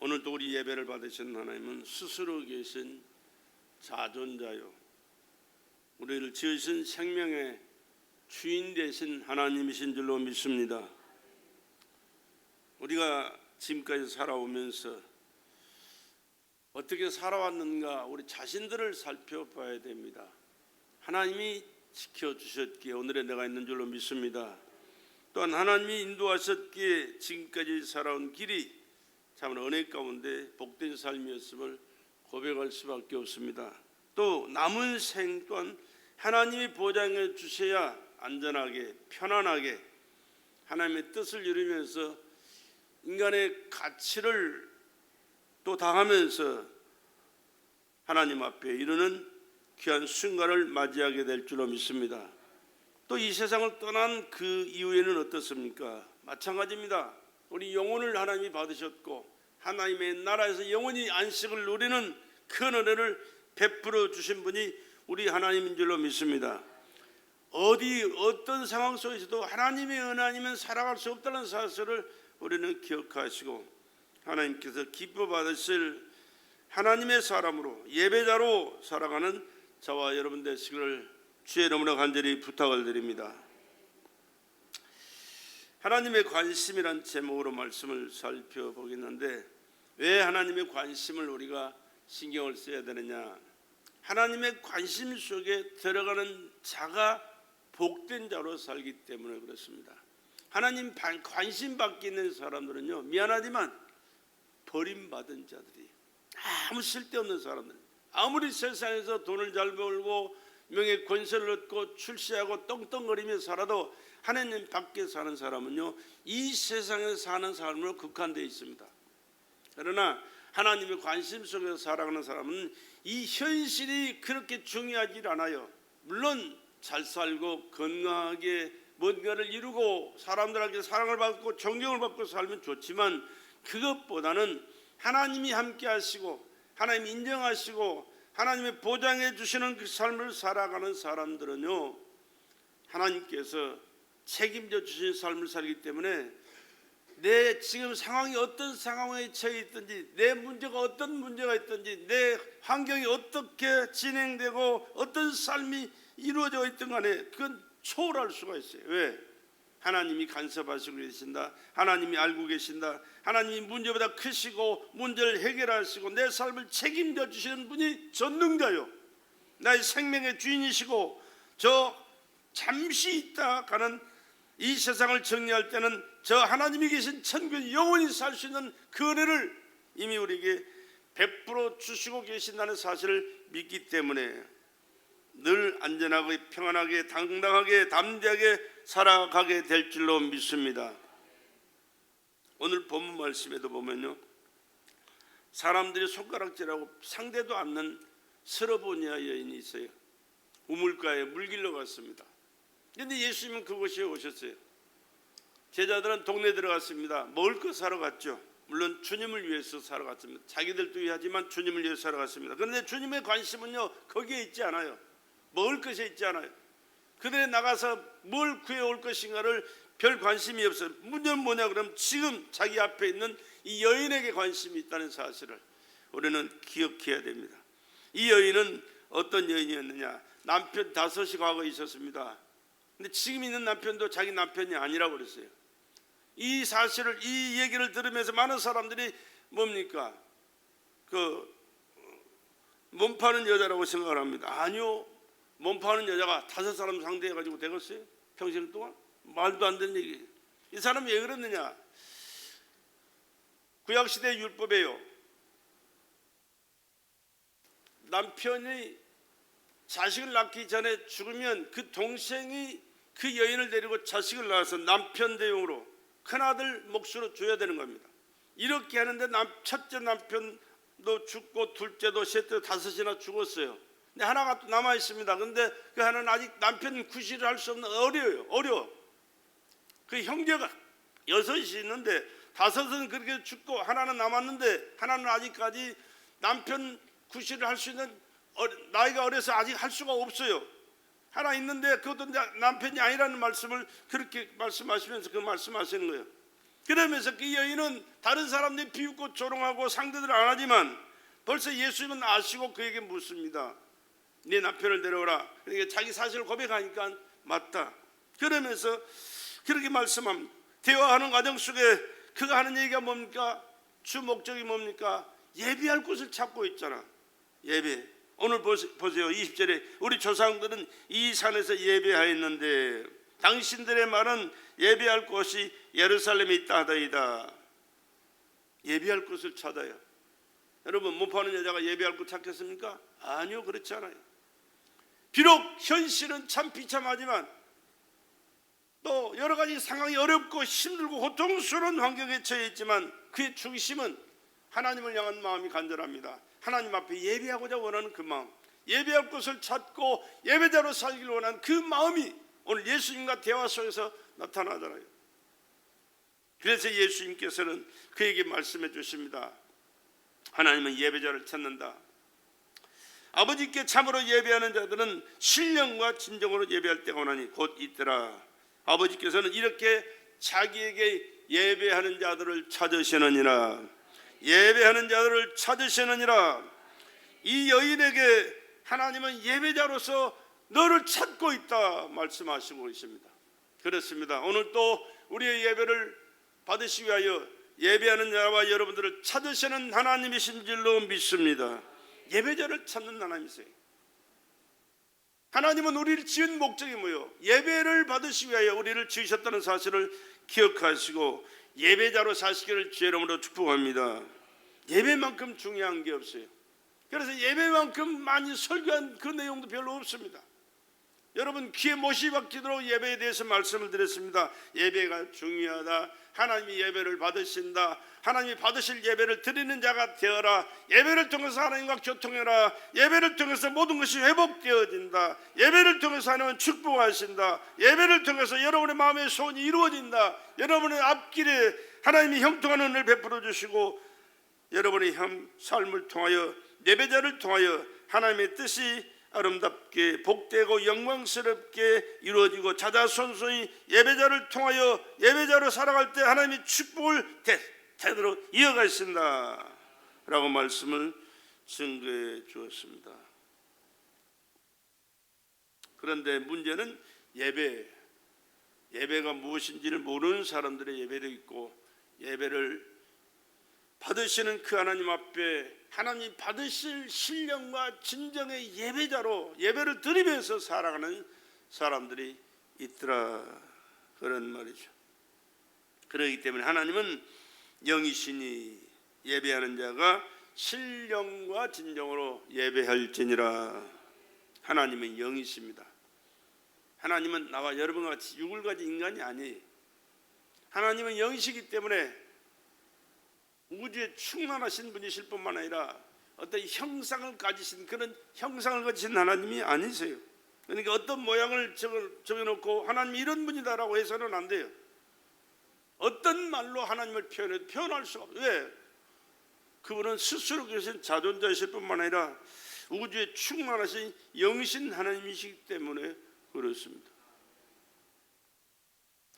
오늘도 우리 예배를 받으신 하나님은 스스로 계신 자존자요, 우리를 지으신 생명의 주인 되신 하나님이신 줄로 믿습니다. 우리가 지금까지 살아오면서 어떻게 살아왔는가 우리 자신들을 살펴봐야 됩니다. 하나님이 지켜주셨기에 오늘의 내가 있는 줄로 믿습니다. 또한 하나님이 인도하셨기에 지금까지 살아온 길이 참 은혜 가운데 복된 삶이었음을 고백할 수밖에 없습니다. 또 남은 생 또한 하나님이 보장해 주셔야 안전하게 편안하게 하나님의 뜻을 이루면서 인간의 가치를 또 다하면서 하나님 앞에 이르는 귀한 순간을 맞이하게 될 줄로 믿습니다. 또 이 세상을 떠난 그 이후에는 어떻습니까? 마찬가지입니다. 우리 영혼을 하나님이 받으셨고 하나님의 나라에서 영원히 안식을 누리는 그 은혜를 베풀어 주신 분이 우리 하나님인 줄로 믿습니다. 어떤 상황 속에서도 하나님의 은혜 아니면 살아갈 수 없다는 사실을 우리는 기억하시고 하나님께서 기뻐 받으실 하나님의 사람으로 예배자로 살아가는 저와 여러분 되시기를 주의 이름으로 간절히 부탁을 드립니다. 하나님의 관심이란 제목으로 말씀을 살펴보겠는데 왜 하나님의 관심을 우리가 신경을 써야 되느냐? 하나님의 관심 속에 들어가는 자가 복된 자로 살기 때문에 그렇습니다. 하나님 관심 받게 있는 사람들은요, 미안하지만 버림받은 자들이, 아무 쓸데없는 사람들, 아무리 세상에서 돈을 잘 벌고 명예 권세를 얻고 출세하고 떵떵거리며 살아도 하나님 밖에 사는 사람은요, 이 세상에 사는 삶으로 국한되어 있습니다. 그러나 하나님의 관심 속에서 살아가는 사람은 이 현실이 그렇게 중요하지 않아요. 물론 잘 살고 건강하게 뭔가를 이루고 사람들에게 사랑을 받고 존경을 받고 살면 좋지만 그것보다는 하나님이 함께 하시고 하나님 인정하시고 하나님의 보장해 주시는 그 삶을 살아가는 사람들은요, 하나님께서 책임져 주신 삶을 살기 때문에 내 지금 상황이 어떤 상황에 처해 있든지 내 문제가 어떤 문제가 있든지 내 환경이 어떻게 진행되고 어떤 삶이 이루어져 있든 간에 그건 초월할 수가 있어요. 왜? 하나님이 간섭하시고 계신다. 하나님이 알고 계신다. 하나님이 문제보다 크시고 문제를 해결하시고 내 삶을 책임져 주시는 분이 전능자요, 나의 생명의 주인이시고 저 잠시 있다 가는 이 세상을 정리할 때는 저 하나님이 계신 천국에 영원히 살 수 있는 그 은혜를 이미 우리에게 베풀어 주시고 계신다는 사실을 믿기 때문에 늘 안전하게 평안하게 당당하게 담대하게 살아가게 될 줄로 믿습니다. 오늘 본문 말씀에도 보면요, 사람들이 손가락질하고 상대도 않는 스로보니아 여인이 있어요. 우물가에 물길로 갔습니다. 그런데 예수님은 그곳에 오셨어요. 제자들은 동네 들어갔습니다. 먹을 거 사러 갔죠. 물론 주님을 위해서 사러 갔습니다. 자기들도 위하지만 주님을 위해서 사러 갔습니다. 그런데 주님의 관심은요, 거기에 있지 않아요. 먹을 것에 있지 않아요. 그들이 나가서 뭘 구해올 것인가를 별 관심이 없어요. 문제는 뭐냐 그러면 지금 자기 앞에 있는 이 여인에게 관심이 있다는 사실을 우리는 기억해야 됩니다. 이 여인은 어떤 여인이었느냐? 남편 5이 과거에 있었습니다. 근데 지금 있는 남편도 자기 남편이 아니라고 그랬어요. 이 사실을, 이 얘기를 들으면서 많은 사람들이 뭡니까? 몸 파는 여자라고 생각을 합니다. 아니요, 몸 파는 여자가 5사람 상대해가지고 되겠어요? 평생 동안? 말도 안 되는 얘기예요. 이 사람이 왜 그랬느냐? 구약시대 율법에요, 남편이 자식을 낳기 전에 죽으면 그 동생이 그 여인을 데리고 자식을 낳아서 남편 대용으로 큰아들 몫으로 줘야 되는 겁니다. 이렇게 하는데 첫째 남편도 죽고 둘째도 셋째도 5이나 죽었어요. 근데 하나가 또 남아 있습니다. 그런데 그 하나는 아직 남편 구실을 할 수 없는 어려워. 그 형제가 6이 있는데 5은 그렇게 죽고 하나는 남았는데 하나는 아직까지 남편 구실을 할 수 있는 나이가 어려서 아직 할 수가 없어요. 하나 있는데 그것도 남편이 아니라는 말씀을 그렇게 말씀하시면서 그 말씀하시는 거예요. 그러면서 그 여인은 다른 사람들이 비웃고 조롱하고 상대들 안 하지만 벌써 예수님은 아시고 그에게 묻습니다. 네 남편을 데려오라. 그러니까 자기 사실을 고백하니까 맞다. 그러면서 그렇게 말씀합니다. 대화하는 과정 속에 그가 하는 얘기가 뭡니까? 주 목적이 뭡니까? 예배할 곳을 찾고 있잖아. 예배. 오늘 보세요. 20절에 우리 조상들은 이 산에서 예배하였는데 당신들의 말은 예배할 곳이 예루살렘에 있다 하더이다. 예배할 곳을 찾아요. 여러분, 목파는 여자가 예배할 곳 찾겠습니까? 아니요, 그렇지 않아요. 비록 현실은 참 비참하지만 또 여러 가지 상황이 어렵고 힘들고 고통스러운 환경에 처해 있지만 그의 중심은 하나님을 향한 마음이 간절합니다. 하나님 앞에 예배하고자 원하는 그 마음, 예배할 곳을 찾고 예배자로 살기를 원하는 그 마음이 오늘 예수님과 대화 속에서 나타나잖아요. 그래서 예수님께서는 그에게 말씀해 주십니다. 하나님은 예배자를 찾는다. 아버지께 참으로 예배하는 자들은 신령과 진정으로 예배할 때가 오나니 곧 있더라. 아버지께서는 이렇게 자기에게 예배하는 자들을 찾으시느니라. 예배하는 자들을 찾으시느니라. 이 여인에게 하나님은 예배자로서 너를 찾고 있다 말씀하시고 계십니다. 그렇습니다. 오늘 또 우리의 예배를 받으시기 위하여 예배하는 자와 여러분들을 찾으시는 하나님이신 줄로 믿습니다. 예배자를 찾는 하나님이세요. 하나님은 우리를 지은 목적이 뭐예요? 예배를 받으시기 위하여 우리를 지으셨다는 사실을 기억하시고 예배자로 사시기를 주의 이름으로 축복합니다. 예배만큼 중요한 게 없어요. 그래서 예배만큼 많이 설교한 그 내용도 별로 없습니다. 여러분 귀에 못이 박히도록 예배에 대해서 말씀을 드렸습니다. 예배가 중요하다. 하나님이 예배를 받으신다. 하나님이 받으실 예배를 드리는 자가 되어라. 예배를 통해서 하나님과 교통해라. 예배를 통해서 모든 것이 회복되어진다. 예배를 통해서 하나님은 축복하신다. 예배를 통해서 여러분의 마음의 소원이 이루어진다. 여러분의 앞길에 하나님이 형통한 은혜를 베풀어 주시고 여러분의 삶을 통하여 예배자를 통하여 하나님의 뜻이 아름답게 복되고 영광스럽게 이루어지고 자자손손이 예배자를 통하여 예배자로 살아갈 때 하나님이 축복을 대대로 이어가신다 라고 말씀을 증거해 주었습니다. 그런데 문제는 예배가 무엇인지를 모르는 사람들의 예배도 있고 예배를 받으시는 그 하나님 앞에 하나님 받으실 신령과 진정의 예배자로 예배를 드리면서 살아가는 사람들이 있더라 그런 말이죠. 그렇기 때문에 하나님은 영이시니 예배하는 자가 신령과 진정으로 예배할지니라. 하나님은 영이십니다. 하나님은 나와 여러분과 같이 육을 가진 인간이 아니에요. 하나님은 영이시기 때문에 우주에 충만하신 분이실 뿐만 아니라 어떤 형상을 가지신 그런 형상을 가지신 하나님이 아니세요. 그러니까 어떤 모양을 정해놓고 하나님이 이런 분이다라고 해서는 안 돼요. 어떤 말로 하나님을 표현해도 표현할 수가 없어요. 왜? 그분은 스스로 계신 자존자이실 뿐만 아니라 우주에 충만하신 영이신 하나님이시기 때문에 그렇습니다.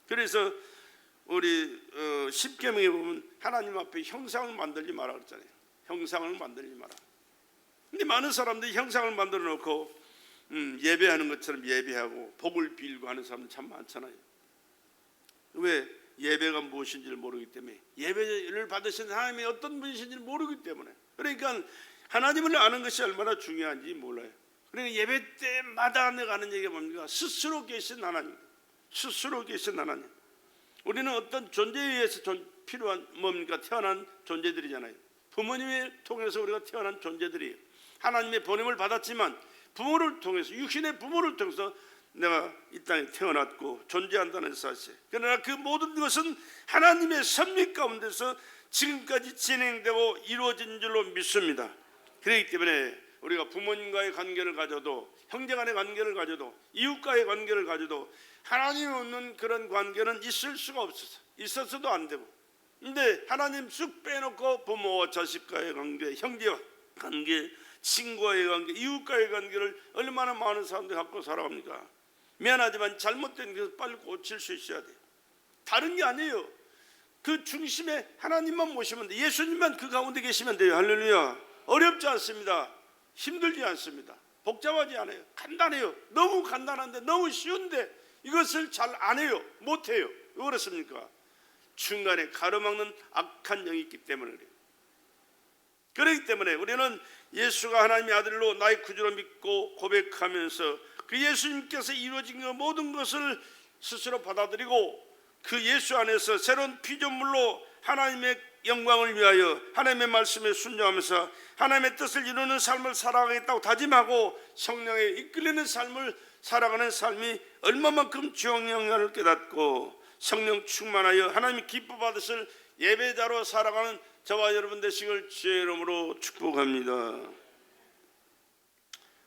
그래서 우리 십계명에 보면 하나님 앞에 형상을 만들지 마라 그랬잖아요. 형상을 만들지 마라. 근데 많은 사람들이 형상을 만들어 놓고 예배하는 것처럼 예배하고 복을 빌고 하는 사람들 참 많잖아요. 왜? 예배가 무엇인지를 모르기 때문에, 예배를 받으신 하나님이 어떤 분이신지를 모르기 때문에. 그러니까 하나님을 아는 것이 얼마나 중요한지 몰라요. 그러니까 예배 때마다 내가 하는 얘기가 뭡니까? 스스로 계신 하나님, 스스로 계신 하나님. 우리는 어떤 존재에 의해서 필요한 뭡니까? 태어난 존재들이잖아요. 부모님을 통해서 우리가 태어난 존재들이에요. 하나님의 보냄을 받았지만 부모를 통해서, 육신의 부모를 통해서 내가 이 땅에 태어났고 존재한다는 사실. 그러나 그 모든 것은 하나님의 섭리 가운데서 지금까지 진행되고 이루어진 줄로 믿습니다. 그렇기 때문에 우리가 부모님과의 관계를 가져도, 형제간의 관계를 가져도, 이웃과의 관계를 가져도 하나님 없는 그런 관계는 있을 수가 없어서, 있어서도 안 되고. 근데 하나님 쑥 빼놓고 부모와 자식과의 관계, 형제와 관계, 친구와의 관계, 이웃과의 관계를 얼마나 많은 사람들이 갖고 살아갑니까? 미안하지만 잘못된 것을 빨리 고칠 수 있어야 돼요. 다른 게 아니에요. 그 중심에 하나님만 모시면 돼. 예수님만 그 가운데 계시면 돼요. 할렐루야. 어렵지 않습니다. 힘들지 않습니다. 복잡하지 않아요. 간단해요. 너무 간단한데 너무 쉬운데 이것을 잘 안 해요. 못해요. 왜 그렇습니까? 중간에 가로막는 악한 영이 있기 때문에 그래요. 그렇기 때문에 우리는 예수가 하나님의 아들로 나의 구주로 믿고 고백하면서 그 예수님께서 이루어진 그 모든 것을 스스로 받아들이고 그 예수 안에서 새로운 피조물로 하나님의 영광을 위하여 하나님의 말씀에 순종하면서 하나님의 뜻을 이루는 삶을 살아가겠다고 다짐하고 성령에 이끌리는 삶을 살아가는 삶이 얼마만큼 주의 영향을 깨닫고 성령 충만하여 하나님이 기뻐 받으실 예배자로 살아가는 저와 여러분 되시길 주의 이름으로 축복합니다.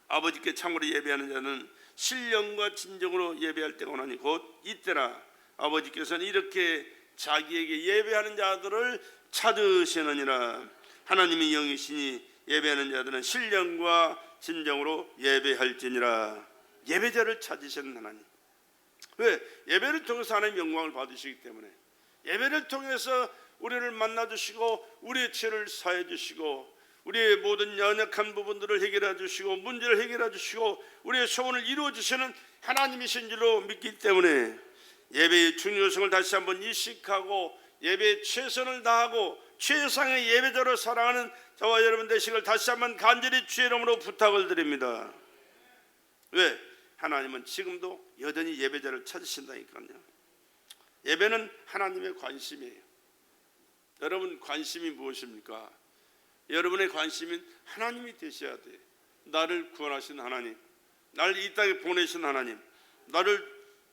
아버지께 참으로 예배하는 자는 신령과 진정으로 예배할 때가 오나니 곧 이때라. 아버지께서는 이렇게 자기에게 예배하는 자들을 찾으시느니라. 하나님의 영이시니 예배하는 자들은 신령과 진정으로 예배할지니라. 예배자를 찾으시는 하나님. 왜? 예배를 통해서 하나님 영광을 받으시기 때문에. 예배를 통해서 우리를 만나주시고 우리의 죄를 사해 주시고 우리의 모든 연약한 부분들을 해결해 주시고 문제를 해결해 주시고 우리의 소원을 이루어 주시는 하나님이신 줄로 믿기 때문에 예배의 중요성을 다시 한번 인식하고 예배에 최선을 다하고 최상의 예배자로 살아가는 저와 여러분 되시길 다시 한번 간절히 주의 이름으로 부탁을 드립니다. 왜? 하나님은 지금도 여전히 예배자를 찾으신다니까요. 예배는 하나님의 관심이에요. 여러분 관심이 무엇입니까? 여러분의 관심은 하나님이 되셔야 돼요. 나를 구원하신 하나님, 나를 이 땅에 보내신 하나님, 나를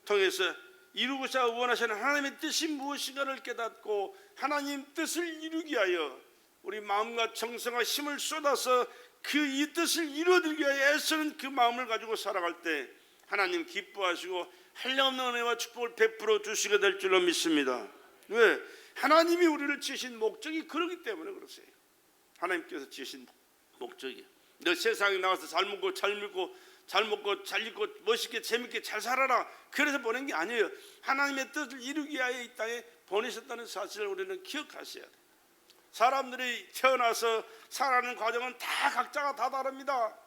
통해서 이루고자 원하시는 하나님의 뜻이 무엇인가를 깨닫고 하나님 뜻을 이루기 위하여 우리 마음과 정성과 힘을 쏟아서 그 이 뜻을 이루어드리기 위하여 애쓰는 그 마음을 가지고 살아갈 때 하나님 기뻐하시고 한량없는 은혜와 축복을 베풀어 주시게 될 줄로 믿습니다. 왜? 하나님이 우리를 지으신 목적이 그러기 때문에 그러세요. 하나님께서 지으신 목적이 너 세상에 나가서 잘 먹고 잘 믿고 잘 먹고 잘 입고 멋있게 재밌게 잘 살아라 그래서 보낸 게 아니에요. 하나님의 뜻을 이루기 위하여 이 땅에 보내셨다는 사실을 우리는 기억하셔야 돼요. 사람들이 태어나서 살아가는 과정은 다 각자가 다 다릅니다.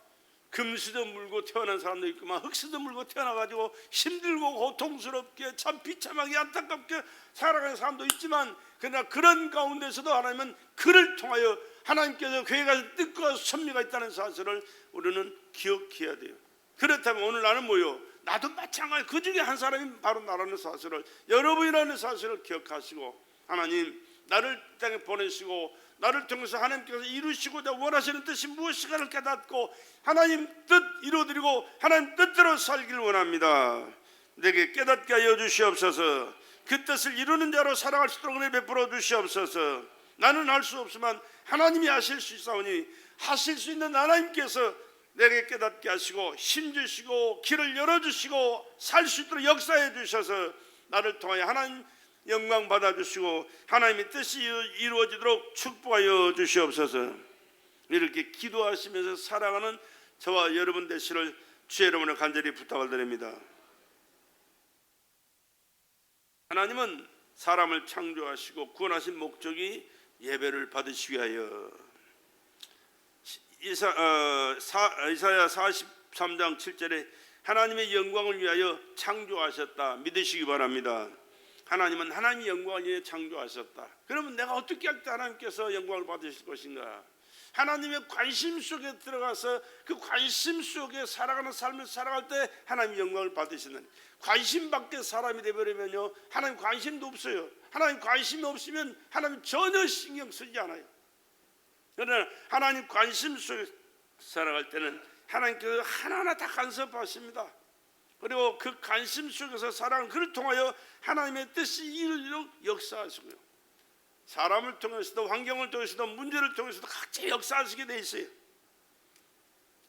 금수저 물고 태어난 사람도 있지만 흙수저 물고 태어나가지고 힘들고 고통스럽게 참 비참하게 안타깝게 살아가는 사람도 있지만 그러나 그런 가운데서도 하나님은 그를 통하여 하나님께서 계획하신 뜻과 섭리가 있다는 사실을 우리는 기억해야 돼요. 그렇다면 오늘 나는 뭐요? 나도 마찬가지 그 중에 한 사람이 바로 나라는 사실을 여러분이라는 사실을 기억하시고 하나님 나를 땅에 보내시고 나를 통해서 하나님께서 이루시고자 원하시는 뜻이 무엇인가를 깨닫고 하나님 뜻 이루어드리고 하나님 뜻대로 살기를 원합니다. 내게 깨닫게 하여 주시옵소서. 그 뜻을 이루는 자로 살아갈 수 있도록 은혜 베풀어 주시옵소서. 나는 할 수 없지만 하나님이 하실 수 있사오니 하실 수 있는 하나님께서 내게 깨닫게 하시고 힘 주시고 길을 열어주시고 살 수 있도록 역사해 주셔서 나를 통하여 하나님 영광 받아주시고 하나님의 뜻이 이루어지도록 축복하여 주시옵소서. 이렇게 기도하시면서 살아가는 저와 여러분 되시를 주의 이름으로 간절히 부탁을 드립니다. 하나님은 사람을 창조하시고 구원하신 목적이 예배를 받으시기 위하여 이사야 43장 7절에 하나님의 영광을 위하여 창조하셨다 믿으시기 바랍니다. 하나님은 하나님의 영광을 위해 창조하셨다. 그러면 내가 어떻게 할 때 하나님께서 영광을 받으실 것인가? 하나님의 관심 속에 들어가서 그 관심 속에 살아가는 삶을 살아갈 때 하나님의 영광을 받으시는, 관심 밖에 사람이 되버리면요 하나님 관심도 없어요. 하나님 관심이 없으면 하나님 전혀 신경 쓰지 않아요. 그러나 하나님 관심 속에 살아갈 때는 하나님께서 하나하나 다 간섭하십니다. 그리고 그 관심 속에서 살아가는 그를 통하여 하나님의 뜻이 이루도록 역사하시고요, 사람을 통해서도 환경을 통해서도 문제를 통해서도 각자 역사하시게 돼 있어요.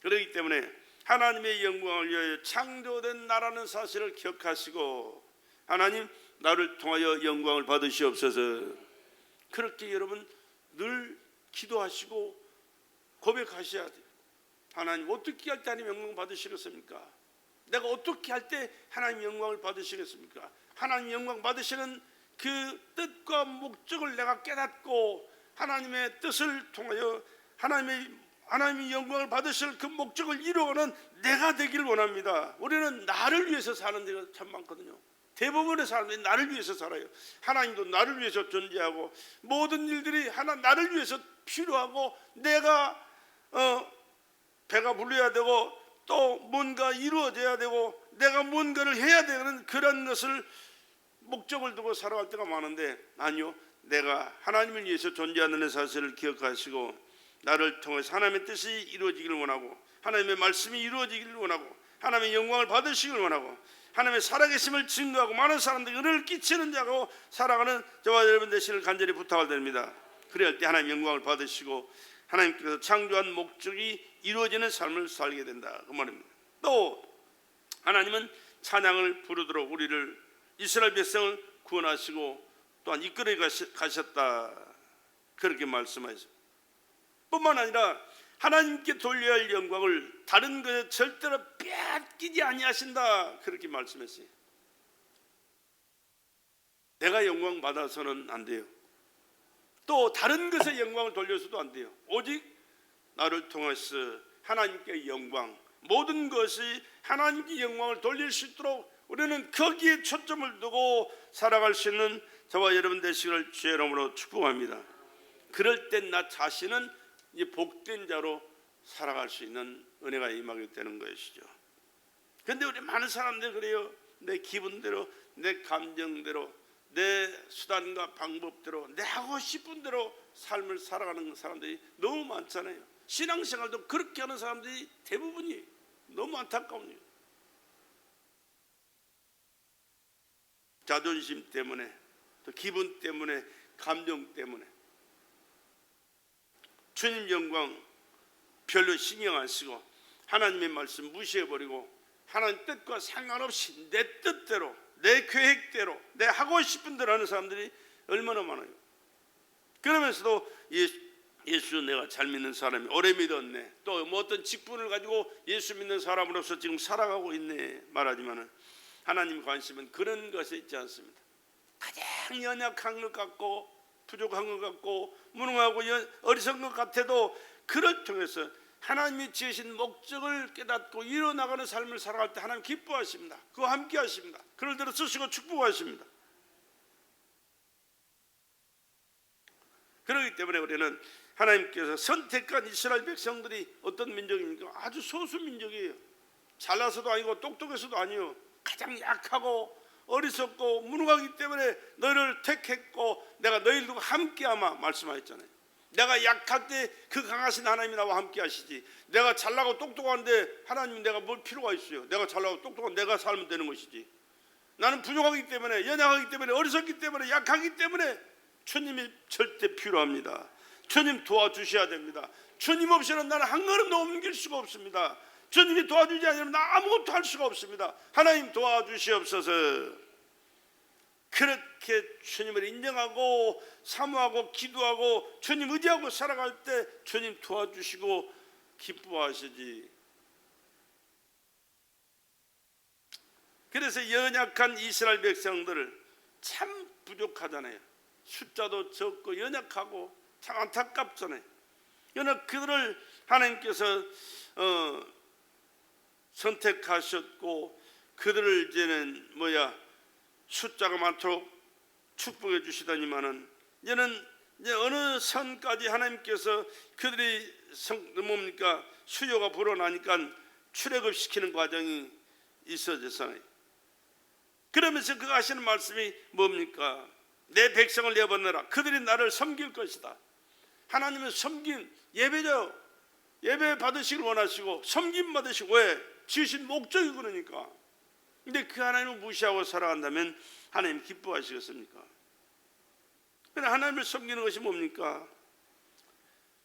그렇기 때문에 하나님의 영광을 위하여 창조된 나라는 사실을 기억하시고 하나님 나를 통하여 영광을 받으시옵소서. 그렇게 여러분 늘 기도하시고 고백하셔야 돼요. 하나님 어떻게 할 때 하나님 영광 받으시겠습니까? 내가 어떻게 할 때 하나님 영광을 받으시겠습니까? 하나님 영광 받으시는 그 뜻과 목적을 내가 깨닫고 하나님의 뜻을 통하여 하나님이 영광을 받으실 그 목적을 이루어가는 내가 되기를 원합니다. 우리는 나를 위해서 사는 데가 참 많거든요. 대부분의 사람들이 나를 위해서 살아요. 하나님도 나를 위해서 존재하고 모든 일들이 나를 위해서 필요하고 내가 배가 불려야 되고 또 뭔가 이루어져야 되고 내가 뭔가를 해야 되는 그런 것을 목적을 두고 살아갈 때가 많은데, 아니요, 내가 하나님을 위해서 존재하는 사실을 기억하시고 나를 통해서 하나님의 뜻이 이루어지기를 원하고 하나님의 말씀이 이루어지기를 원하고 하나님의 영광을 받으시기를 원하고 하나님의 살아계심을 증거하고 많은 사람들에게 은혜를 끼치는 자고 살아가는 저와 여러분 되시기를 간절히 부탁을 드립니다. 그래야 할 때 하나님 영광을 받으시고 하나님께서 창조한 목적이 이루어지는 삶을 살게 된다, 그 말입니다. 또 하나님은 찬양을 부르도록 우리를, 이스라엘 백성을 구원하시고 또한 이끌어 가셨다, 그렇게 말씀하셨습니다. 뿐만 아니라 하나님께 돌려야 할 영광을 다른 것에 절대로 빼앗기지 아니하신다, 그렇게 말씀했어요. 내가 영광 받아서는 안 돼요. 또 다른 것에 영광을 돌려서도 안 돼요. 오직 나를 통해서 하나님께 영광, 모든 것이 하나님께 영광을 돌릴 수 있도록 우리는 거기에 초점을 두고 살아갈 수 있는 저와 여러분 되시기를 주의 이름으로 축복합니다. 그럴 땐 나 자신은 이제 복된 자로 살아갈 수 있는 은혜가 임하게 되는 것이죠. 그런데 우리 많은 사람들 그래요. 내 기분대로, 내 감정대로, 내 수단과 방법대로, 내 하고 싶은 대로 삶을 살아가는 사람들이 너무 많잖아요. 신앙생활도 그렇게 하는 사람들이 대부분이 너무 안타까워요. 자존심 때문에, 또 기분 때문에, 감정 때문에 주님 영광 별로 신경 안 쓰고 하나님의 말씀 무시해버리고 하나님 뜻과 상관없이 내 뜻대로, 내 계획대로, 내 하고 싶은 대로 하는 사람들이 얼마나 많아요. 그러면서도 예수 내가 잘 믿는 사람이 오래 믿었네, 또 뭐 어떤 직분을 가지고 예수 믿는 사람으로서 지금 살아가고 있네 말하지만은 하나님 관심은 그런 것에 있지 않습니다. 가장 연약한 것 같고 부족한 것 같고 무능하고 어리석은 것 같아도 그를 통해서 하나님이 지으신 목적을 깨닫고 이뤄나가는 삶을 살아갈 때 하나님 기뻐하십니다. 그와 함께 하십니다. 그를 들어 쓰시고 축복하십니다. 그렇기 때문에 우리는 하나님께서 선택한 이스라엘 백성들이 어떤 민족입니까? 아주 소수 민족이에요. 잘나서도 아니고 똑똑해서도 아니요, 가장 약하고 어리석고 무능하기 때문에 너희를 택했고 내가 너희들과 함께하마 말씀하셨잖아요. 내가 약할 때 그 강하신 하나님이 나와 함께 하시지, 내가 잘나고 똑똑한데 하나님은 내가 뭘 필요가 있어요. 내가 잘나고 똑똑한 내가 살면 되는 것이지. 나는 부족하기 때문에, 연약하기 때문에, 어리석기 때문에, 약하기 때문에 주님이 절대 필요합니다. 주님 도와주셔야 됩니다. 주님 없이는 나는 한 걸음도 옮길 수가 없습니다. 주님이 도와주지 않으면 나 아무것도 할 수가 없습니다. 하나님 도와주시옵소서. 그렇게 주님을 인정하고 사모하고 기도하고 주님 의지하고 살아갈 때 주님 도와주시고 기뻐하시지. 그래서 연약한 이스라엘 백성들을 참 부족하잖아요. 숫자도 적고 연약하고 참 안타깝잖아요. 그러나 그들을 하나님께서 선택하셨고 그들을 이제는 숫자가 많도록 축복해 주시더니만은 이제는 이제 어느 선까지 하나님께서 그들이 수요가 불어나니까 출애굽 시키는 과정이 있어졌잖아요. 그러면서 그가 하시는 말씀이 뭡니까? 내 백성을 내어보내라. 그들이 나를 섬길 것이다. 하나님은 섬긴 예배죠. 예배 받으시길 원하시고 섬김 받으시고, 왜? 지으신 목적이 그러니까. 근데 그 하나님을 무시하고 살아간다면 하나님 기뻐하시겠습니까? 그런데 하나님을 섬기는 것이 뭡니까?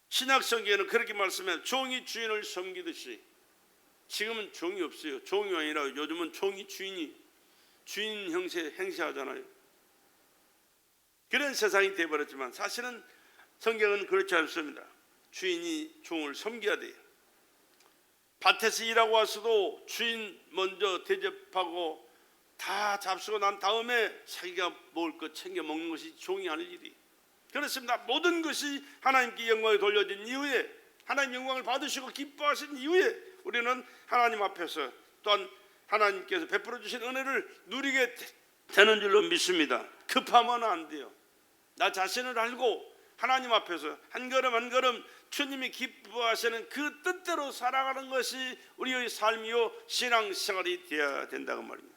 신약 성경에는 그렇게 말씀해요. 종이 주인을 섬기듯이. 지금은 종이 없어요. 종이 아니라 요즘은 종이 주인 형세 행세하잖아요. 그런 세상이 되어버렸지만 사실은 성경은 그렇지 않습니다. 주인이 종을 섬겨야 돼요. 밭에서 일하고 와서도 주인 먼저 대접하고 다 잡수고 난 다음에 자기가 먹을 것 챙겨 먹는 것이 종이 할 일이. 그렇습니다. 모든 것이 하나님께 영광이 돌려진 이후에, 하나님 영광을 받으시고 기뻐하신 이후에 우리는 하나님 앞에서 또한 하나님께서 베풀어 주신 은혜를 누리게 되는 줄로 믿습니다. 급하면 안 돼요. 나 자신을 알고 하나님 앞에서 한 걸음 한 걸음 주님이 기뻐하시는 그 뜻대로 살아가는 것이 우리의 삶이요 신앙생활이 되어야 된다고 말입니다.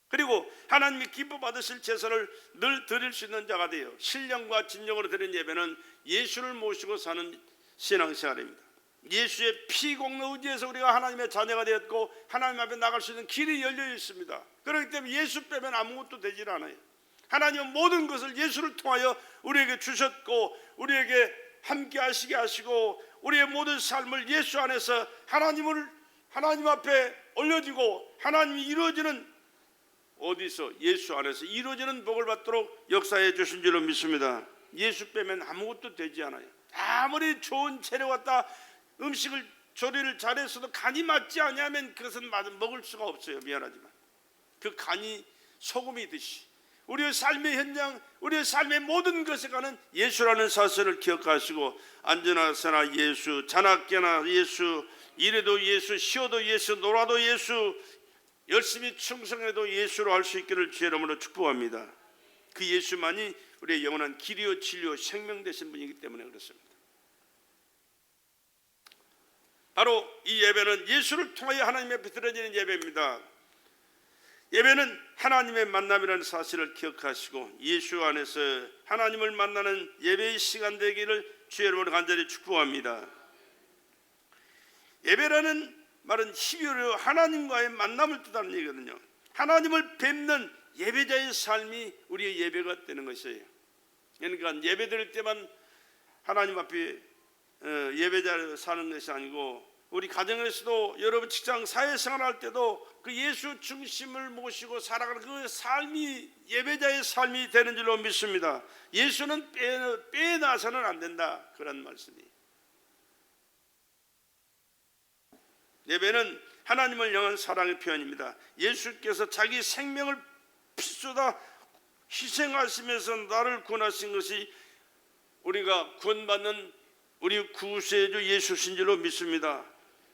그리고 하나님이 기뻐 받으실 제사를 늘 드릴 수 있는 자가 되어 신령과 진정으로 드린 예배는 예수를 모시고 사는 신앙생활입니다. 예수의 피 공로 의지에서 우리가 하나님의 자녀가 되었고 하나님 앞에 나갈 수 있는 길이 열려 있습니다. 그렇기 때문에 예수 빼면 아무것도 되질 않아요. 하나님은 모든 것을 예수를 통하여 우리에게 주셨고 우리에게 함께 하시게 하시고 우리의 모든 삶을 예수 안에서 하나님 앞에 올려지고 하나님이 이루어지는, 어디서? 예수 안에서 이루어지는 복을 받도록 역사해 주신 줄로 믿습니다. 예수 빼면 아무것도 되지 않아요. 아무리 좋은 재료 갖다 음식을 조리를 잘했어도 간이 맞지 않으면 그것은 먹을 수가 없어요. 미안하지만 그 간이 소금이듯이 우리의 삶의 현장, 우리의 삶의 모든 것에 관한 예수라는 사실을 기억하시고 앉으나서나 예수, 자나깨나 예수, 일해도 예수, 쉬어도 예수, 놀아도 예수, 열심히 충성해도 예수로 할 수 있기를 주의 이름으로 축복합니다. 그 예수만이 우리의 영원한 길이요 진리요 생명 되신 분이기 때문에 그렇습니다. 바로 이 예배는 예수를 통하여 하나님 앞에 드려지는 예배입니다. 예배는 하나님의 만남이라는 사실을 기억하시고 예수 안에서 하나님을 만나는 예배의 시간 되기를 주의 이름으로 간절히 축복합니다. 예배라는 말은 히브리어로 하나님과의 만남을 뜻하는 얘기거든요. 하나님을 뵙는 예배자의 삶이 우리의 예배가 되는 것이에요. 그러니까 예배 드릴 때만 하나님 앞에 예배자로 사는 것이 아니고 우리 가정에서도 여러분 직장 사회생활 할 때도 그 예수 중심을 모시고 살아가는 그 삶이 예배자의 삶이 되는 줄로 믿습니다. 예수는 빼놔서는 안 된다, 그런 말씀이. 예배는 하나님을 향한 사랑의 표현입니다. 예수께서 자기 생명을 피쏟아 희생하시면서 나를 구원하신 것이 우리가 구원받는 우리 구세주 예수신 줄로 믿습니다.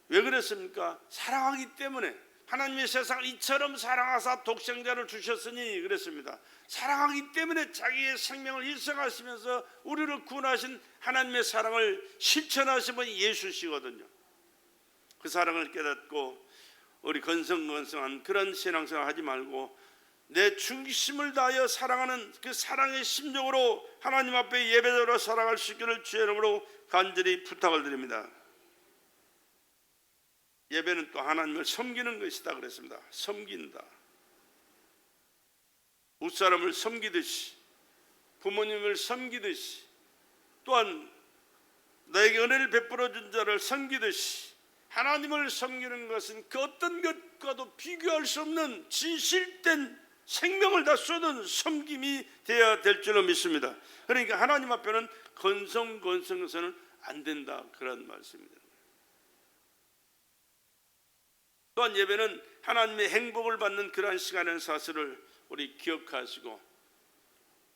왜 그랬습니까? 사랑하기 때문에. 하나님의 세상을 이처럼 사랑하사 독생자를 주셨으니 그랬습니다. 사랑하기 때문에 자기의 생명을 희생하시면서 우리를 구원하신 하나님의 사랑을 실천하신 분이 예수시거든요. 그 사랑을 깨닫고 우리 건성건성한 그런 신앙생활 하지 말고 내 중심을 다하여 사랑하는 그 사랑의 심정으로 하나님 앞에 예배자로 살아갈 수 있기를 주의 이름으로 간절히 부탁을 드립니다. 예배는 또 하나님을 섬기는 것이다 그랬습니다. 섬긴다. 웃사람을 섬기듯이, 부모님을 섬기듯이, 또한 나에게 은혜를 베풀어 준 자를 섬기듯이 하나님을 섬기는 것은 그 어떤 것과도 비교할 수 없는 진실된 생명을 다 쏟은 섬김이 되어야 될 줄로 믿습니다. 그러니까 하나님 앞에는 건성건성해서는 안 된다, 그런 말씀입니다. 또한 예배는 하나님의 행복을 받는 그러한 시간의 사실을 우리 기억하시고,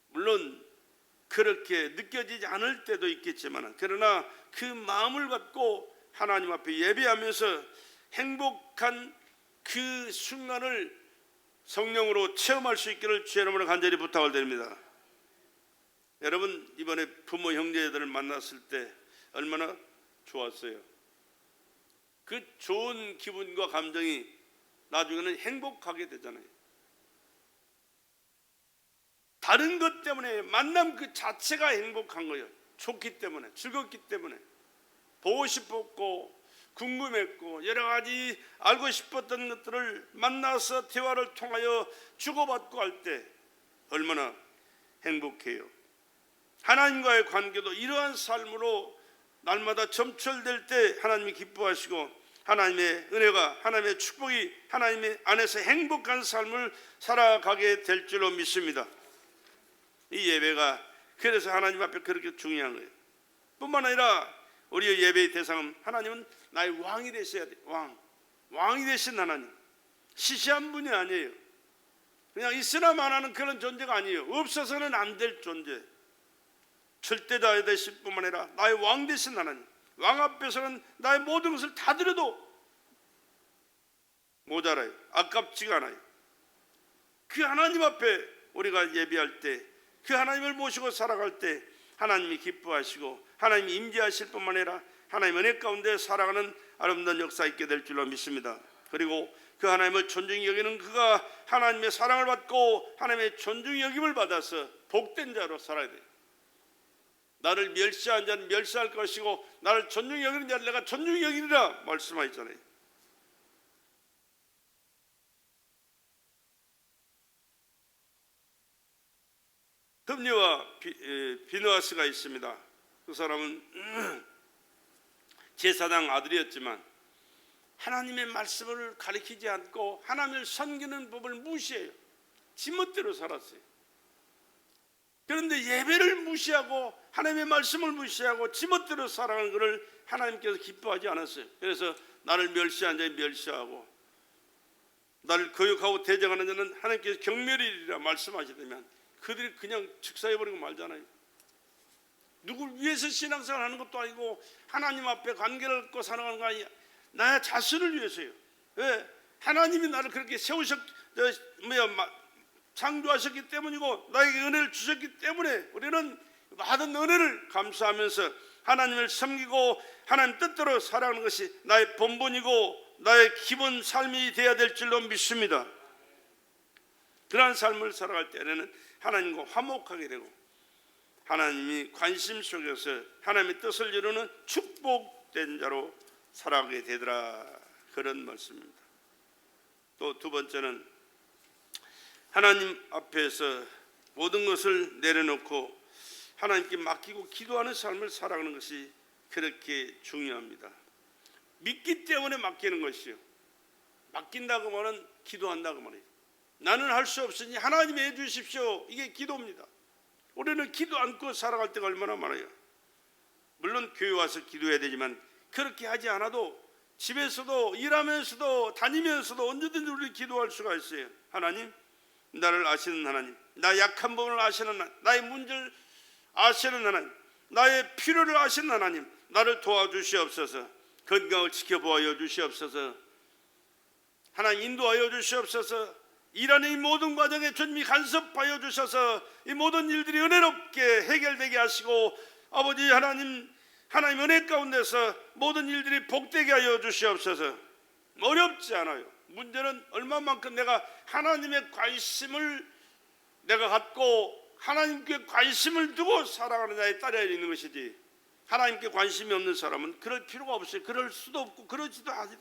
물론 그렇게 느껴지지 않을 때도 있겠지만 그러나 그 마음을 갖고 하나님 앞에 예배하면서 행복한 그 순간을 성령으로 체험할 수 있기를 주의 이름으로 간절히 부탁을 드립니다. 여러분 이번에 부모 형제들을 만났을 때 얼마나 좋았어요. 그 좋은 기분과 감정이 나중에는 행복하게 되잖아요. 다른 것 때문에 만남 그 자체가 행복한 거예요. 좋기 때문에, 즐겁기 때문에, 보고 싶었고 궁금했고 여러 가지 알고 싶었던 것들을 만나서 대화를 통하여 주고받고 할 때 얼마나 행복해요. 하나님과의 관계도 이러한 삶으로 날마다 점철될 때 하나님이 기뻐하시고 하나님의 은혜가, 하나님의 축복이 하나님의 안에서 행복한 삶을 살아가게 될 줄로 믿습니다. 이 예배가 그래서 하나님 앞에 그렇게 중요한 거예요. 뿐만 아니라 우리의 예배의 대상은 하나님은 나의 왕이 되셔야 돼요. 왕이 되신 하나님. 시시한 분이 아니에요. 그냥 있으나만 하는 그런 존재가 아니에요. 없어서는 안 될 존재. 절대자야 되실 뿐만 아니라 나의 왕 되신 하나님, 왕 앞에서는 나의 모든 것을 다 드려도 모자라요. 아깝지가 않아요. 그 하나님 앞에 우리가 예배할 때, 그 하나님을 모시고 살아갈 때 하나님이 기뻐하시고 하나님이 임재하실 뿐만 아니라 하나님 은혜 가운데 살아가는 아름다운 역사 있게 될 줄로 믿습니다. 그리고 그 하나님을 존중히 여기는 그가 하나님의 사랑을 받고 하나님의 존중히 여김을 받아서 복된 자로 살아야 돼요. 나를 멸시한 자는 멸시할 것이고 나를 존중히 여기는 자를 내가 존중히 여기리라 말씀하셨잖아요. 흠리와 비느하스가 있습니다. 그 사람은 제사장 아들이었지만 하나님의 말씀을 가리키지 않고 하나님을 섬기는 법을 무시해요. 지멋대로 살았어요. 그런데 예배를 무시하고 하나님의 말씀을 무시하고 지멋대로 살아가는 것을 하나님께서 기뻐하지 않았어요. 그래서 나를 멸시한 자에 멸시하고 나를 거역하고 대적하는 자는 하나님께서 경멸이리라 말씀하시다면 그들이 그냥 즉사해버리고 말잖아요. 누굴 위해서 신앙생활 하는 것도 아니고 하나님 앞에 관계를 갖고 살아가는 거 아니야. 나의 자신을 위해서요. 왜? 하나님이 나를 그렇게 창조하셨기 때문이고 나에게 은혜를 주셨기 때문에 우리는 받은 은혜를 감사하면서 하나님을 섬기고 하나님 뜻대로 살아가는 것이 나의 본분이고 나의 기본 삶이 되어야 될 줄로 믿습니다. 그러한 삶을 살아갈 때에는 하나님과 화목하게 되고 하나님이 관심 속에서 하나님의 뜻을 이루는 축복된 자로 살아가게 되더라, 그런 말씀입니다. 또 두 번째는 하나님 앞에서 모든 것을 내려놓고 하나님께 맡기고 기도하는 삶을 살아가는 것이 그렇게 중요합니다. 믿기 때문에 맡기는 것이요, 맡긴다고 하면 기도한다고 말해요. 나는 할 수 없으니 하나님이 해주십시오, 이게 기도입니다. 우리는 기도 않고 살아갈 때가 얼마나 많아요. 물론 교회 와서 기도해야 되지만 그렇게 하지 않아도 집에서도 일하면서도 다니면서도 언제든지 우리 기도할 수가 있어요. 하나님, 나를 아시는 하나님, 나의 약한 부분을 아시는 하나님, 나의 문제를 아시는 하나님, 나의 필요를 아시는 하나님, 나를 도와주시옵소서. 건강을 지켜보아 주시옵소서. 하나님 인도하여 주시옵소서. 일하는 이 모든 과정에 주님이 간섭하여 주셔서 이 모든 일들이 은혜롭게 해결되게 하시고 아버지 하나님 은혜 가운데서 모든 일들이 복되게 하여 주시옵소서. 어렵지 않아요. 문제는 얼마만큼 내가 하나님의 관심을 내가 갖고 하나님께 관심을 두고 살아가는 자에 따라 있는 것이지, 하나님께 관심이 없는 사람은 그럴 필요가 없어요. 그럴 수도 없고 그러지도 않아요.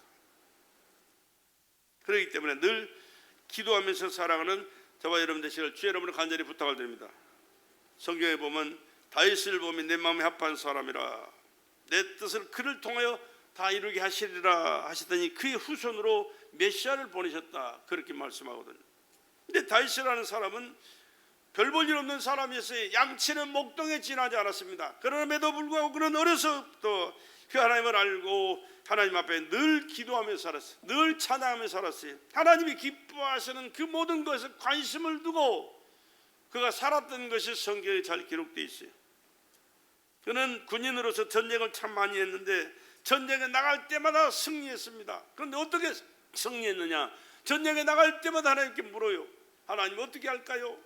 그렇기 때문에 늘 기도하면서 살아가는 저와 여러분 되시길 주 여러분을 간절히 부탁을 드립니다. 성경에 보면 다윗을 보면 내 마음에 합한 사람이라 내 뜻을 그를 통하여 다 이루게 하시리라 하시더니 그의 후손으로 메시아를 보내셨다, 그렇게 말씀하거든요. 근데 다윗이라는 사람은 별 볼 일 없는 사람이었어요. 양치는 목동에 지나지 않았습니다. 그럼에도 불구하고 그는 어려서부터 그 하나님을 알고 하나님 앞에 늘 기도하며 살았어요. 늘 찬양하며 살았어요. 하나님이 기뻐하시는 그 모든 것에 관심을 두고 그가 살았던 것이 성경에 잘 기록되어 있어요. 그는 군인으로서 전쟁을 참 많이 했는데 전쟁에 나갈 때마다 승리했습니다. 그런데 어떻게 승리했느냐? 전쟁에 나갈 때마다 하나님께 물어요. 하나님 어떻게 할까요?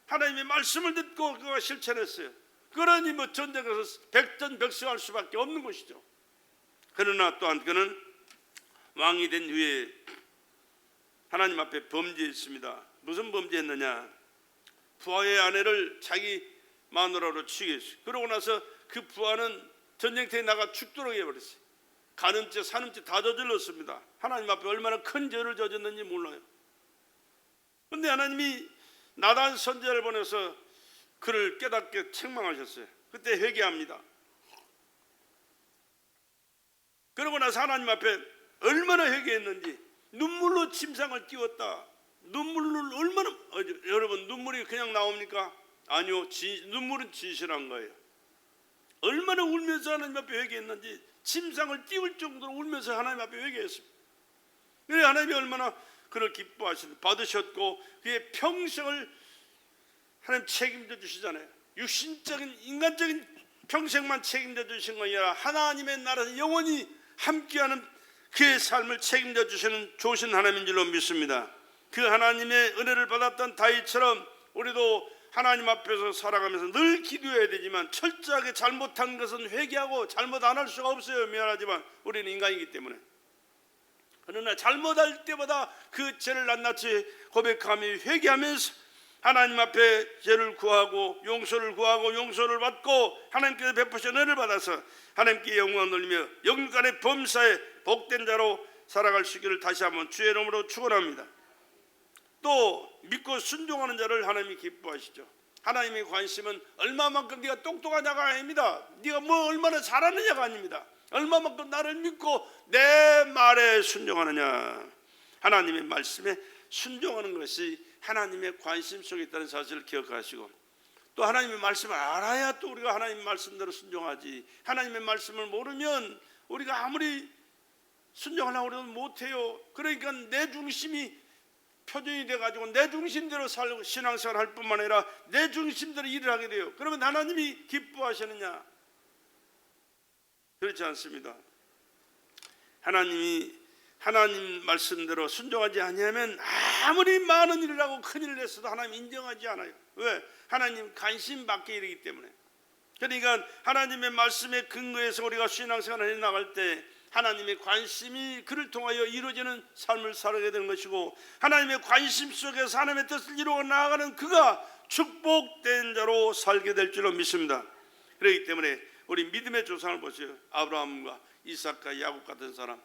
하나님의 말씀을 듣고 그가 실천했어요. 그러니 전쟁에서 백전백승할 수밖에 없는 것이죠. 그러나 또한 그는 왕이 된 후에 하나님 앞에 범죄했습니다. 무슨 범죄했느냐? 부하의 아내를 자기 마누라로 취게 했어요. 그러고 나서 그 부하는 전쟁터에 나가 죽도록 해버렸어요. 간음죄 산음죄 다 저질렀습니다. 하나님 앞에 얼마나 큰 죄를 저졌는지 몰라요. 그런데 하나님이 나단 선지자를 보내서 그를 깨닫게 책망하셨어요. 그때 회개합니다. 그러고 나서 하나님 앞에 얼마나 회개했는지 눈물로 침상을 띄웠다. 눈물을 얼마나, 여러분 눈물이 그냥 나옵니까? 아니요, 눈물은 진실한 거예요. 얼마나 울면서 하나님 앞에 회개했는지 침상을 띄울 정도로 울면서 하나님 앞에 회개했습니다. 그래 하나님이 얼마나 그를 기뻐하시는 받으셨고 그의 평생을 하나님 책임져 주시잖아요. 육신적인 인간적인 평생만 책임져 주신 것이 아니라 하나님의 나라에서 영원히 함께하는 그의 삶을 책임져 주시는 좋으신 하나님인 줄로 믿습니다. 그 하나님의 은혜를 받았던 다윗처럼 우리도 하나님 앞에서 살아가면서 늘 기도해야 되지만 철저하게 잘못한 것은 회개하고 잘못 안 할 수가 없어요. 미안하지만 우리는 인간이기 때문에. 그러나 잘못할 때마다 그 죄를 낱낱이 고백하며 회개하면서 하나님 앞에 죄를 구하고 용서를 받고 하나님께서 베푸신 은혜를 받아서 하나님께 영광을 돌리며 영간의 범사에 복된 자로 살아갈 수 있기를 다시 한번 주의 이름으로 축원합니다. 또 믿고 순종하는 자를 하나님이 기뻐하시죠. 하나님의 관심은 얼마만큼 네가 똑똑하냐가 아닙니다. 네가 뭐 얼마나 잘하느냐가 아닙니다. 얼마만큼 나를 믿고 내 말에 순종하느냐. 하나님의 말씀에 순종하는 것이 하나님의 관심 속에 있다는 사실을 기억하시고, 또 하나님의 말씀을 알아야 또 우리가 하나님 말씀대로 순종하지. 하나님의 말씀을 모르면 우리가 아무리 순종하려고 해도 못해요. 그러니까 내 중심이 표준이 돼가지고 내 중심대로 살고 신앙생활 할 뿐만 아니라 내 중심대로 일을 하게 돼요. 그러면 하나님이 기뻐하시느냐? 그렇지 않습니다. 하나님 말씀대로 순종하지 아니하면 아무리 많은 일을 하고 큰일을 했어도 하나님 인정하지 않아요. 왜? 하나님 관심 밖의 일이기 때문에. 그러니까 하나님의 말씀에 근거해서 우리가 신앙생활을 해나갈 때 하나님의 관심이 그를 통하여 이루어지는 삶을 살아가게 되는 것이고, 하나님의 관심 속에서 하나님의 뜻을 이루어 나아가는 그가 축복된 자로 살게 될 줄로 믿습니다. 그렇기 때문에 우리 믿음의 조상을 보세요. 아브라함과 이삭과 야곱 같은 사람,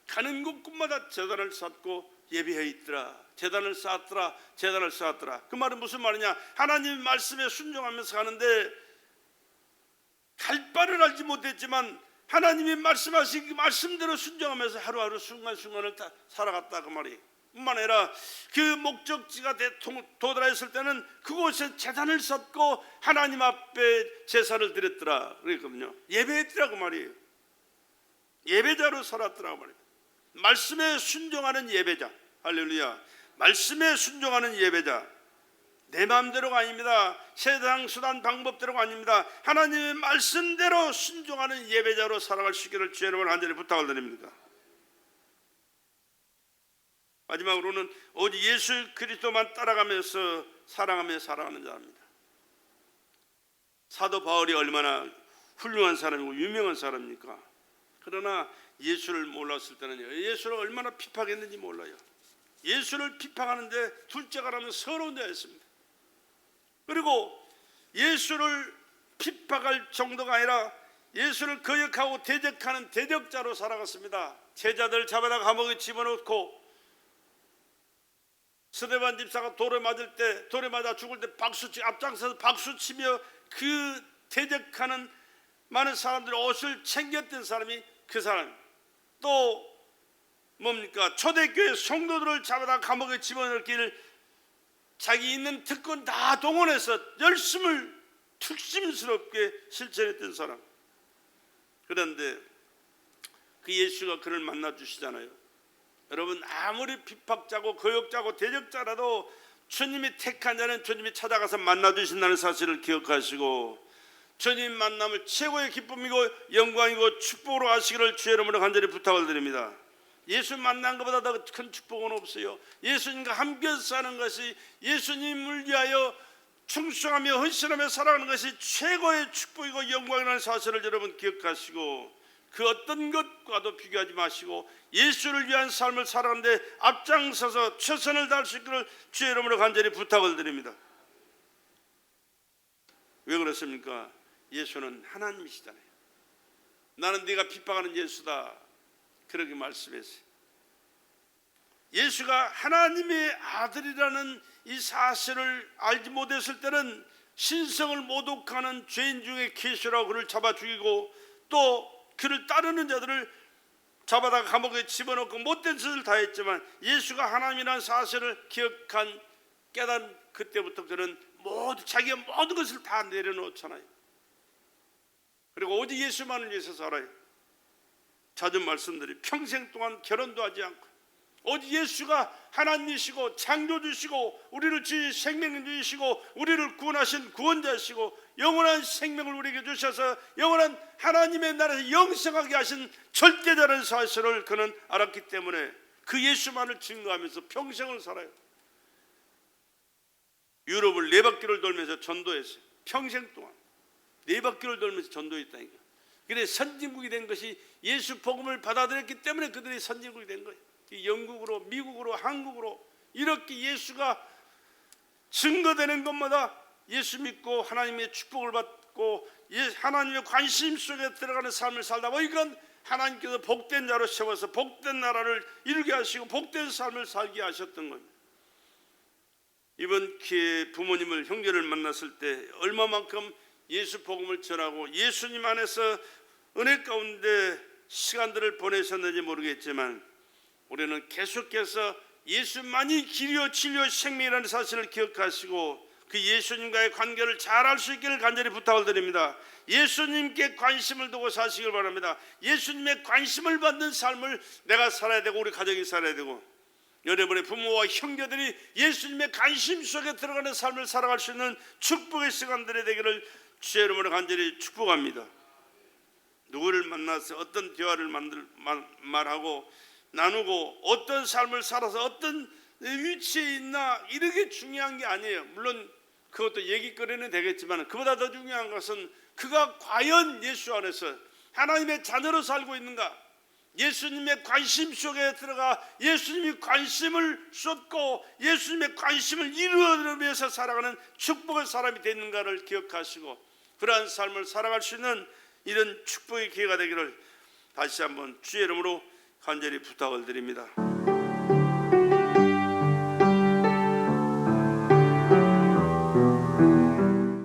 가는 곳곳마다 제단을 쌓고 예비해 있더라. 제단을 쌓았더라. 그 말은 무슨 말이냐? 하나님 말씀에 순종하면서 가는데 갈 바를 알지 못했지만 하나님이 말씀하신 그 말씀대로 순종하면서 하루하루 순간순간을 다 살아갔다 그 말이. 뿐만 아니라 그 목적지가 도달했을 때는 그곳에 제단을 쌓고 하나님 앞에 제사를 드렸더라 그랬거든요. 예배했더라 그 말이에요. 예배자로 살았더라 그 말이에요. 말씀에 순종하는 예배자. 할렐루야. 말씀에 순종하는 예배자. 내 마음대로가 아닙니다. 세상 수단 방법대로가 아닙니다. 하나님의 말씀대로 순종하는 예배자로 살아갈 수 있기를 주의 이름으로 간절히 부탁을 드립니다. 마지막으로는 오직 예수 그리스도만 따라가면서 사랑하며 살아가는 자입니다. 사도 바울이 얼마나 훌륭한 사람이고 유명한 사람입니까? 그러나 예수를 몰랐을 때는요, 예수를 얼마나 핍박했는지 몰라요. 예수를 핍박하는데 둘째가 라면 서러운 자였습니다. 그리고 예수를 핍박할 정도가 아니라 예수를 거역하고 대적하는 대적자로 살아갔습니다. 제자들 잡아다 감옥에 집어넣고 스데반 집사가 돌에 맞아 죽을 때 앞장서서 박수치며 그 대적하는 많은 사람들의 옷을 챙겼던 사람이 그 사람. 또 뭡니까? 초대교회 성도들을 잡아다 감옥에 집어넣기를 자기 있는 특권 다 동원해서 열심을 특심스럽게 실천했던 사람. 그런데 그 예수가 그를 만나 주시잖아요. 여러분, 아무리 핍박자고 거역자고 대적자라도 주님이 택한 자는 주님이 찾아가서 만나 주신다는 사실을 기억하시고, 주님 만남을 최고의 기쁨이고 영광이고 축복으로 하시기를 주의 이름으로 간절히 부탁을 드립니다. 예수 만난 것보다 더 큰 축복은 없어요. 예수님과 함께 사는 것이, 예수님을 위하여 충성하며 헌신하며 살아가는 것이 최고의 축복이고 영광이라는 사실을 여러분 기억하시고, 그 어떤 것과도 비교하지 마시고 예수를 위한 삶을 살아가는데 앞장서서 최선을 다할 수 있기를 주의 이름으로 간절히 부탁을 드립니다. 왜 그렇습니까? 예수는 하나님이시잖아요. 나는 네가 핍박하는 예수다, 그렇게 말씀했어요. 예수가 하나님의 아들이라는 이 사실을 알지 못했을 때는 신성을 모독하는 죄인 중에 계시라고 그를 잡아 죽이고, 또 그를 따르는 자들을 잡아다가 감옥에 집어넣고 못된 짓을 다 했지만, 예수가 하나님이라는 사실을 깨달은 그때부터 그는 자기의 모든 것을 다 내려놓잖아요. 그리고 오직 예수만을 위해서 살아요. 자주 말씀드리, 평생 동안 결혼도 하지 않고 오직 예수가 하나님이시고 창조주시고 우리를 주의 생명주이시고 우리를 구원하신 구원자시고 영원한 생명을 우리에게 주셔서 영원한 하나님의 나라에서 영생하게 하신 절대자라는 사실을 그는 알았기 때문에 그 예수만을 증거하면서 평생을 살아요. 유럽을 4바퀴를 돌면서 전도했어요. 평생 동안 4바퀴를 돌면서 전도했다니까. 그래 선진국이 된 것이 예수 복음을 받아들였기 때문에 그들이 선진국이 된 거예요. 영국으로 미국으로 한국으로 이렇게 예수가 증거되는 것마다 예수 믿고 하나님의 축복을 받고 하나님의 관심 속에 들어가는 삶을 살다 보니까 하나님께서 복된 자로 세워서 복된 나라를 이루게 하시고 복된 삶을 살게 하셨던 겁니다. 이번 기회에 부모님을 형제를 만났을 때 얼마만큼 예수 복음을 전하고 예수님 안에서 은혜 가운데 시간들을 보내셨는지 모르겠지만 우리는 계속해서 예수만이 길이요 진리요 생명이라는 사실을 기억하시고 그 예수님과의 관계를 잘 알 수 있기를 간절히 부탁을 드립니다. 예수님께 관심을 두고 사시길 바랍니다. 예수님의 관심을 받는 삶을 내가 살아야 되고 우리 가족이 살아야 되고 여러분의 부모와 형제들이 예수님의 관심 속에 들어가는 삶을 살아갈 수 있는 축복의 시간들이 되기를 주의 이름으로 간절히 축복합니다. 누구를 만나서 어떤 대화를 말하고 나누고 어떤 삶을 살아서 어떤 위치에 있나 이렇게 중요한 게 아니에요. 물론 그것도 얘기거리는 되겠지만 그보다 더 중요한 것은 그가 과연 예수 안에서 하나님의 자녀로 살고 있는가, 예수님의 관심 속에 들어가 예수님이 관심을 쏟고 예수님의 관심을 이루어내기 위해서 살아가는 축복의 사람이 되는가를 기억하시고 그러한 삶을 살아갈 수 있는 이런 축복의 기회가 되기를 다시 한번 주의 이름으로 간절히 부탁을 드립니다.